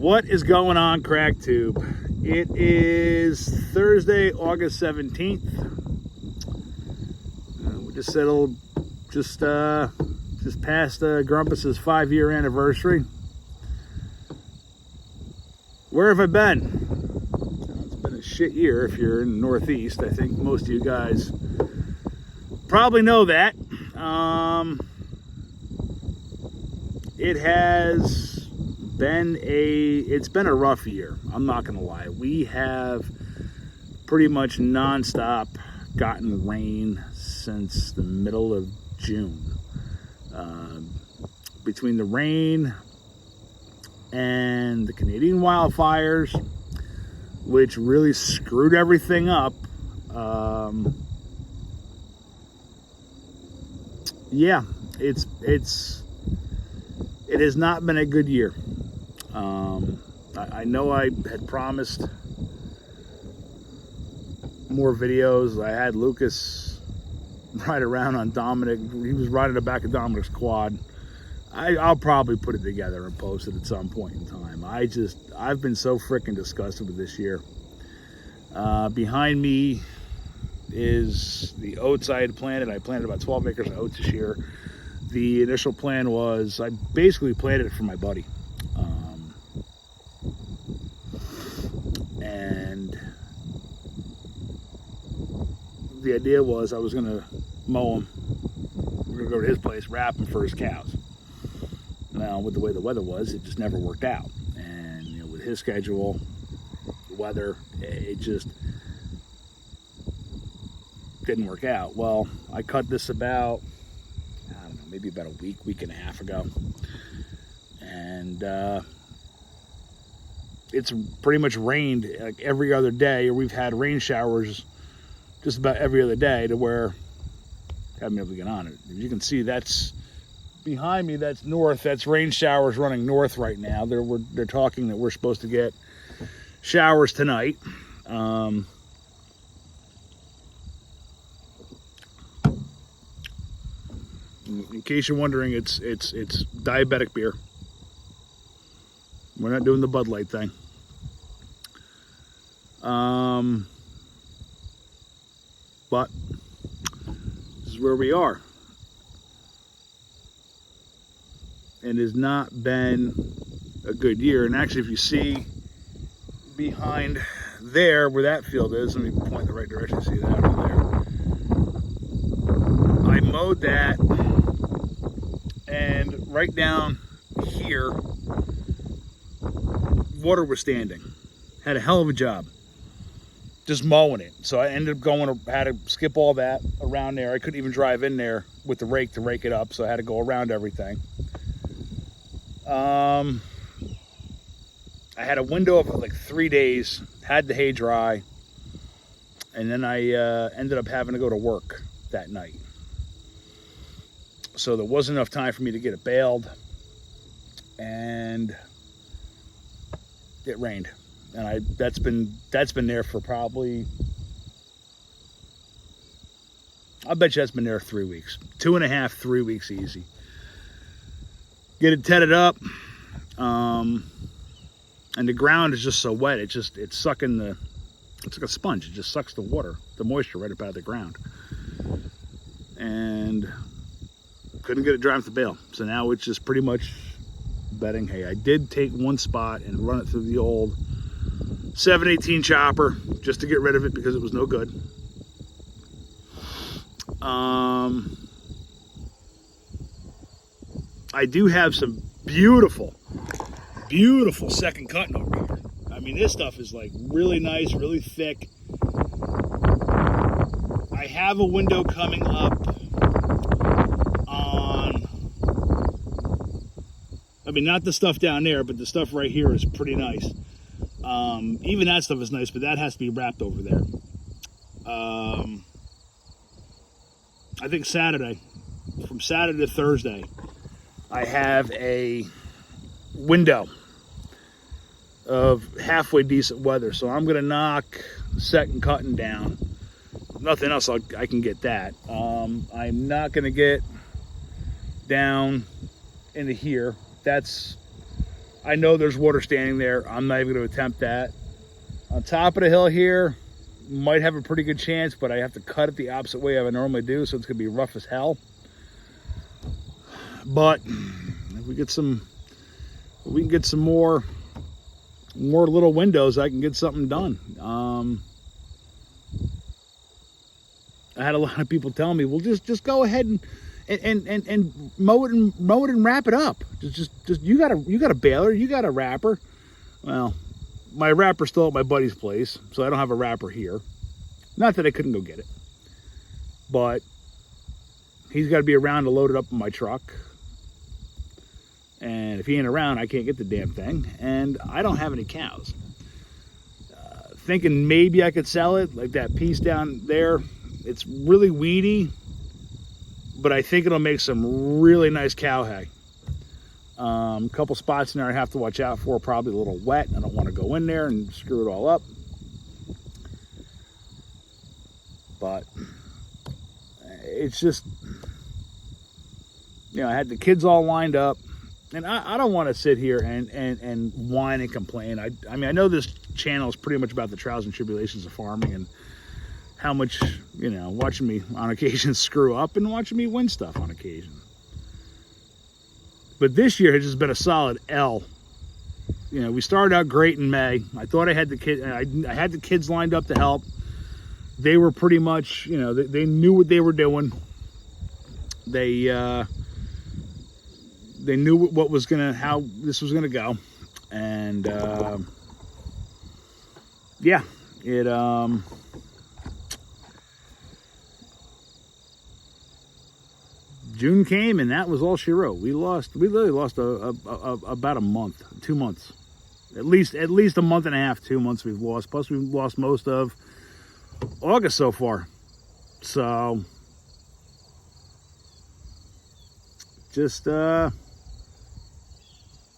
What is going on, CrackTube? It is Thursday, August 17th. We just settled, just past Grumpus's 5-year anniversary. Where have I been? It's been a shit year if you're in the Northeast. I think most of you guys probably know that. It has been a rough year. I'm not gonna lie. We have pretty much non-stop gotten rain since the middle of June. Between the rain and the Canadian wildfires, which really screwed everything up, yeah, it has not been a good year. I know I had promised more videos. I had Lucas ride around on Dominic. He was riding the back of Dominic's quad. I'll probably put it together and post it at some point in time. I've been so freaking disgusted with this year. Behind me is the oats I had planted. I planted about 12 acres of oats this year. The initial plan was I basically planted it for my buddy. And the idea was I was going to mow him. We're going to go to his place, wrap him for his cows. Now, with the way the weather was, it just never worked out. And, you know, with his schedule, the weather, it just didn't work out. Well, I cut this about, I don't know, maybe about a week and a half ago. And it's pretty much rained like every other day, or we've had rain showers just about every other day to where I haven't been able to get on it. As you can see, that's behind me, that's north. That's rain showers running north right now. They're talking that we're supposed to get showers tonight. In case you're wondering, it's diabetic beer. We're not doing the Bud Light thing. But this is where we are. And it has not been a good year. And actually, if you see behind there where that field is, let me point in the right direction, see that over there. I mowed that, and right down here, water was standing. Had a hell of a job just mowing it. So I ended up had to skip all that around there. I couldn't even drive in there with the rake to rake it up, so I had to go around everything. I had a window of like 3 days, had the hay dry, and then I ended up having to go to work that night. So there wasn't enough time for me to get it baled, and it rained. And that's been there for probably, I bet you that's been there 3 weeks. 2.5, 3 weeks easy. Get it tedded up, and the ground is just so wet. It's sucking it's like a sponge. It just sucks the water, the moisture right up out of the ground. And couldn't get it dry off the bale. So now it's just pretty much bedding hay. I did take one spot and run it through the old 718 chopper just to get rid of it because it was no good. I do have some beautiful second cutting over here. I mean, this stuff is like really nice, really thick. I have a window coming up on, I mean, not the stuff down there, but the stuff right here is pretty nice. Even that stuff is nice, but that has to be wrapped over there. I think Saturday, from Saturday to Thursday, I have a window of halfway decent weather. So I'm going to knock second cutting down. Nothing else, I can get that. I'm not going to get down into here. I know there's water standing there. I'm not even going to attempt that. On top of the hill here, might have a pretty good chance, but I have to cut it the opposite way I normally do, so it's going to be rough as hell. But if we get some, if we can get some more little windows, I can get something done. I had a lot of people telling me, well, just go ahead and mow it and wrap it up. Just you got a baler, you got a wrapper. Well, my wrapper's still at my buddy's place, so I don't have a wrapper here. Not that I couldn't go get it, but he's got to be around to load it up in my truck. And if he ain't around, I can't get the damn thing. And I don't have any cows. Thinking maybe I could sell it, like that piece down there. It's really weedy, but I think it'll make some really nice cow hay. A couple spots in there I have to watch out for, probably a little wet. I don't want to go in there and screw it all up. But it's just, I had the kids all lined up. And I don't want to sit here and whine and complain. I mean, I know this channel is pretty much about the trials and tribulations of farming and how much, watching me on occasion screw up and watching me win stuff on occasion. But this year has just been a solid L. We started out great in May. I thought I had the kid. I had the kids lined up to help. They were pretty much, they knew what they were doing. They knew how this was gonna go, and yeah, June came, and that was all she wrote. We literally lost about a month, 2 months, at least a month and a half, 2 months we've lost. Plus we've lost most of August so far, so just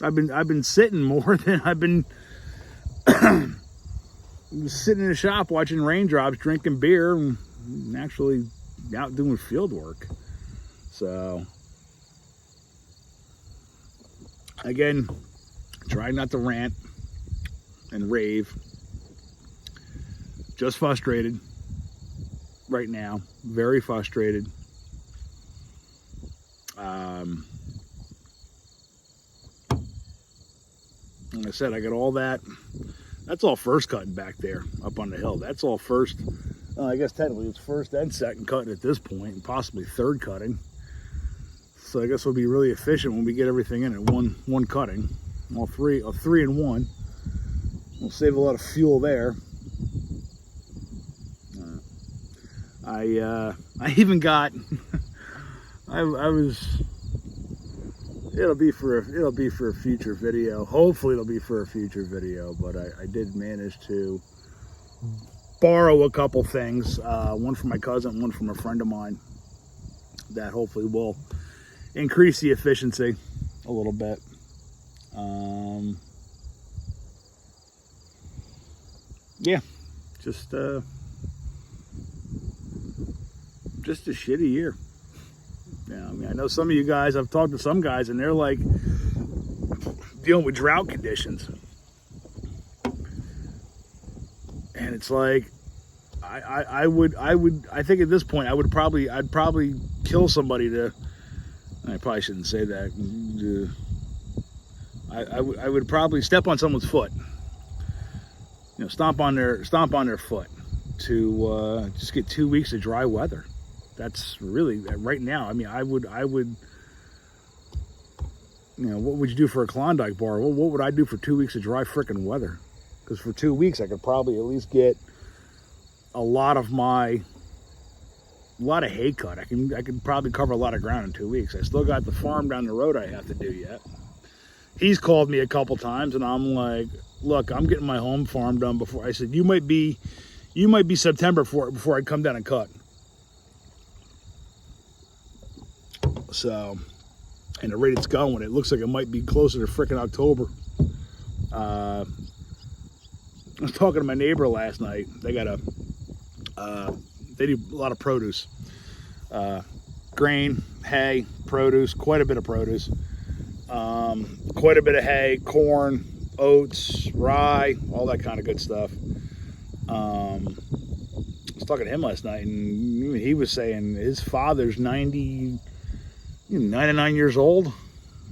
I've been sitting more than I've been sitting in the shop watching raindrops, drinking beer, and actually out doing field work. So again, try not to rant and rave. Just frustrated right now, very frustrated. Like I said, I got all that. That's all first cutting back there up on the hill. That's all first. I guess technically it's first and second cutting at this point, and possibly third cutting. So I guess we'll be really efficient when we get everything in at one cutting. All three in one. We'll save a lot of fuel there. I even got. I was. It'll be for a future video. Hopefully it'll be for a future video, but I did manage to borrow a couple things, one from my cousin, one from a friend of mine, that hopefully will increase the efficiency a little bit. Yeah, just a shitty year. Yeah, I mean, I know some of you guys, I've talked to some guys, and they're like dealing with drought conditions. And it's like, I think at this point, I'd probably kill somebody to, I probably shouldn't say that. I would probably step on someone's foot, stomp on their foot to just get 2 weeks of dry weather. That's really, right now, I mean, I would, what would you do for a Klondike bar? Well, what would I do for 2 weeks of dry frickin' weather? Because for 2 weeks, I could probably at least get a lot of hay cut. I could probably cover a lot of ground in 2 weeks. I still got the farm down the road I have to do yet. He's called me a couple times, and I'm like, look, I'm getting my home farm done before. I said, you might be September before I come down and cut. So, and the rate it's going, it looks like it might be closer to frickin' October. I was talking to my neighbor last night. They got they do a lot of produce, grain, hay, produce, quite a bit of produce. Quite a bit of hay, corn, oats, rye, all that kind of good stuff. I was talking to him last night, and he was saying his father's 99 years old.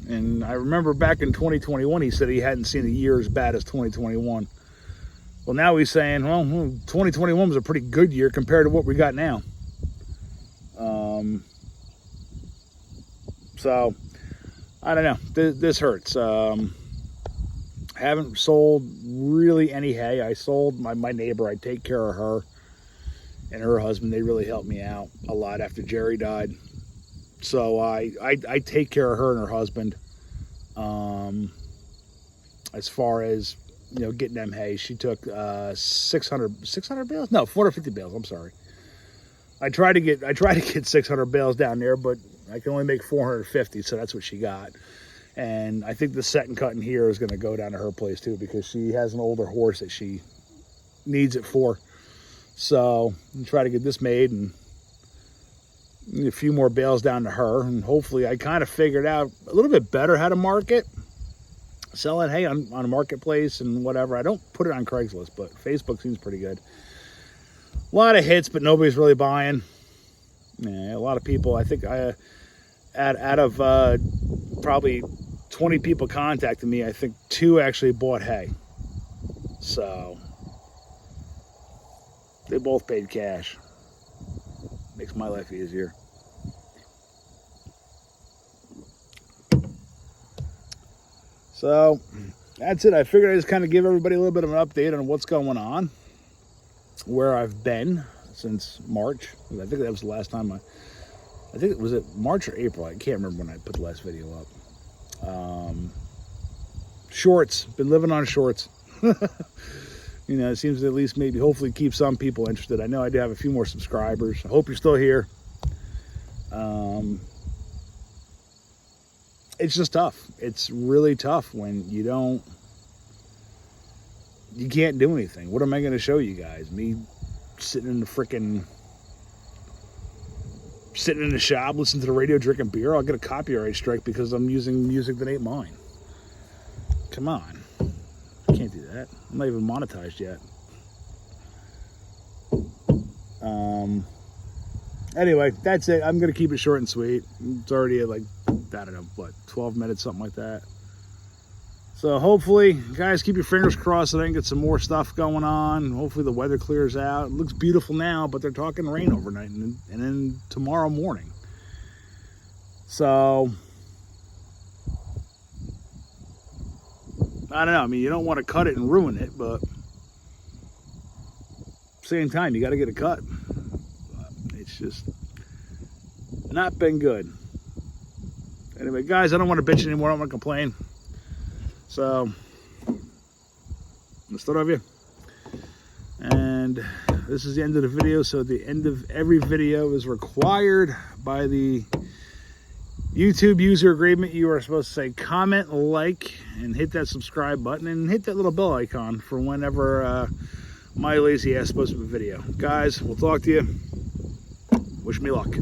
And I remember back in 2021, he said he hadn't seen a year as bad as 2021. Well, now he's saying, well, 2021 was a pretty good year compared to what we got now. So, I don't know. This hurts. Haven't sold really any hay. I sold my neighbor. I take care of her and her husband. They really helped me out a lot after Jerry died. So I take care of her and her husband. As far as, getting them hay, she took 600 bales? No, 450 bales. I'm sorry. I try to get 600 bales down there, but I can only make 450, so that's what she got. And I think the set and cut in here is going to go down to her place too, because she has an older horse that she needs it for. So I'm try to get this made and a few more bales down to her. And hopefully I kind of figured out a little bit better how to market. Selling hay on a marketplace and whatever. I don't put it on Craigslist, but Facebook seems pretty good. A lot of hits, but nobody's really buying. Yeah, a lot of people, I think out of probably 20 people contacted me, I think 2 actually bought hay. So they both paid cash. Makes my life easier. So that's it. I figured I'd just kind of give everybody a little bit of an update on what's going on, where I've been since March. I think that was the last time I think it was March or April. I can't remember when I put the last video up. Shorts. Been living on shorts. It seems to at least maybe hopefully keep some people interested. I know I do have a few more subscribers. I hope you're still here. It's just tough. It's really tough when you can't do anything. What am I going to show you guys? Me sitting in the shop, listening to the radio, drinking beer? I'll get a copyright strike because I'm using music that ain't mine. Come on. I can't do that. I'm not even monetized yet. Anyway, that's it. I'm going to keep it short and sweet. It's already at 12 minutes, something like that. So hopefully, guys, keep your fingers crossed that I can get some more stuff going on. Hopefully the weather clears out. It looks beautiful now, but they're talking rain overnight and then tomorrow morning. So, I don't know. I mean, you don't want to cut it and ruin it, but at the same time, you got to get it cut. It's just not been good. Anyway, guys, I don't want to bitch anymore. I don't want to complain. So, let's start over. And this is the end of the video. So, the end of every video is required by the YouTube user agreement. You are supposed to say comment, like, and hit that subscribe button and hit that little bell icon for whenever my lazy ass posts a video. Guys, we'll talk to you. Wish me luck.